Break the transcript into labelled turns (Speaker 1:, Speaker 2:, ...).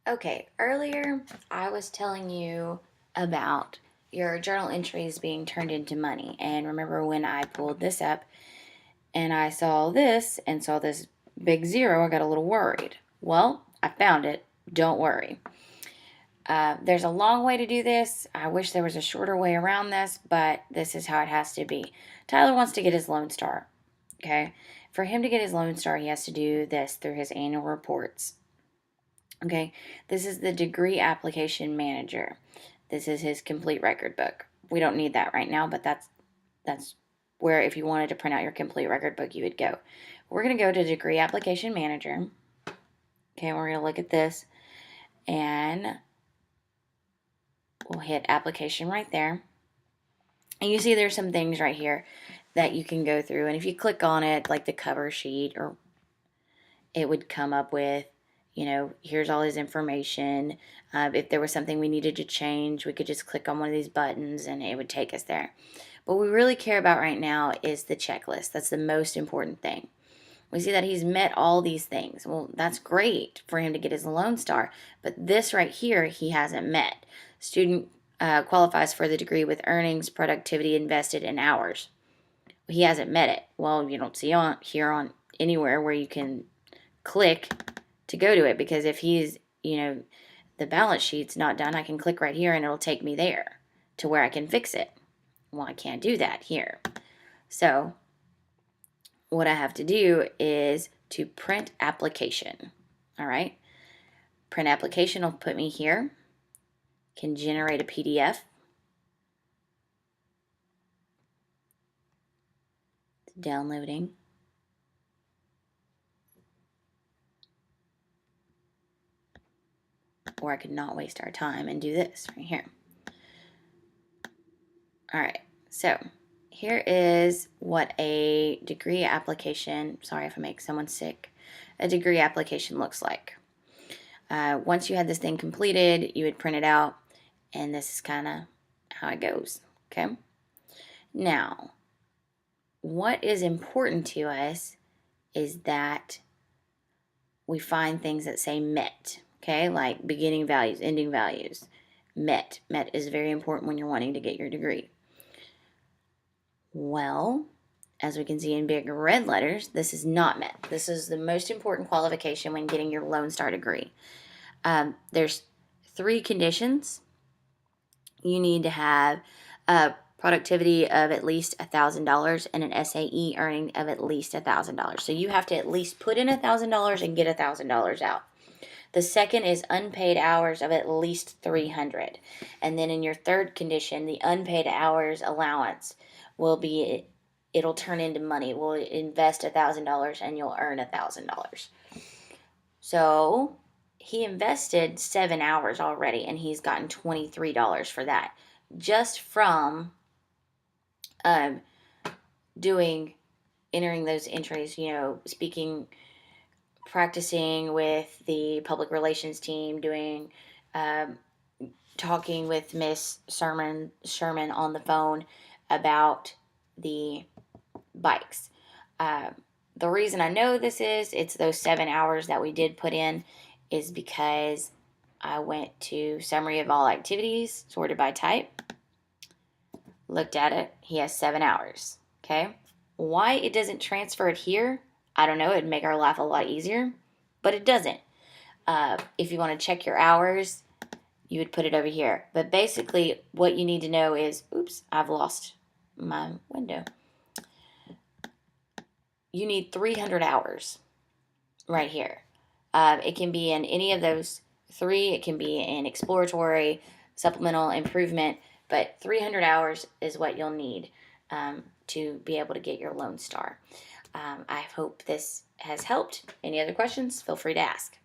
Speaker 1: Okay, earlier I was telling you about your journal entries being turned into money. And remember when I pulled this up and I saw this and saw this big zero, I got a little worried. Well, I found it. Don't worry. There's a long way to do this. I wish there was a shorter way around this, but this is how it has to be. Tyler wants to get his Lone Star. Okay. For him to get his Lone Star, he has to do this through his annual reports. Okay, this is the degree application manager. This is his complete record book. We don't need that right now, but that's where if you wanted to print out your complete record book, you would go. We're going to go to degree application manager. Okay, we're going to look at this and we'll hit application right there. And you see there's some things right here that you can go through. And if you click on it, like the cover sheet, or it would come up with, here's all his information. If there was something we needed to change, we could just click on one of these buttons and it would take us there. What we really care about right now is the checklist. That's the most important thing. We see that he's met all these things. Well, that's great for him to get his Lone Star, but this right here, he hasn't met. Student qualifies for the degree with earnings, productivity invested in hours. He hasn't met it. Well, you don't see on here on anywhere where you can click to go to it, because if he's, the balance sheet's not done, I can click right here and it'll take me there to where I can fix it. Well, I can't do that here. So what I have to do is to print application. All right. Print application will put me here. Can generate a PDF. It's downloading. Or I could not waste our time and do this right here. All right, so here is what a degree application, sorry if I make someone sick, a degree application looks like. Once you had this thing completed, you would print it out, and this is kind of how it goes, okay? Now, what is important to us is that we find things that say met, okay? Like beginning values, ending values. Met. Met is very important when you're wanting to get your degree. Well, as we can see in big red letters, this is not met. This is the most important qualification when getting your Lone Star degree. There's 3 conditions. You need to have a productivity of at least $1,000 and an SAE earning of at least $1,000. So you have to at least put in $1,000 and get $1,000 out. The second is unpaid hours of at least 300. And then in your third condition, the unpaid hours allowance will be, it'll turn into money. We'll invest $1,000 and you'll earn $1,000. So he invested 7 hours already and he's gotten $23 for that, just from entering those entries, speaking, practicing with the public relations team, doing, talking with Miss Sherman on the phone about the bikes. The reason I know this is, it's those 7 hours that we did put in, is because I went to summary of all activities, sorted by type, looked at it. He has 7 hours. Okay. Why it doesn't transfer it here, I don't know. It'd make our life a lot easier, but it doesn't. If you want to check your hours, you would put it over here. But basically what you need to know is, oops, I've lost my window. You need 300 hours right here. It can be in any of those 3. It can be in exploratory, supplemental, improvement, but 300 hours is what you'll need to be able to get your Lone Star. I hope this has helped. Any other questions? Feel free to ask.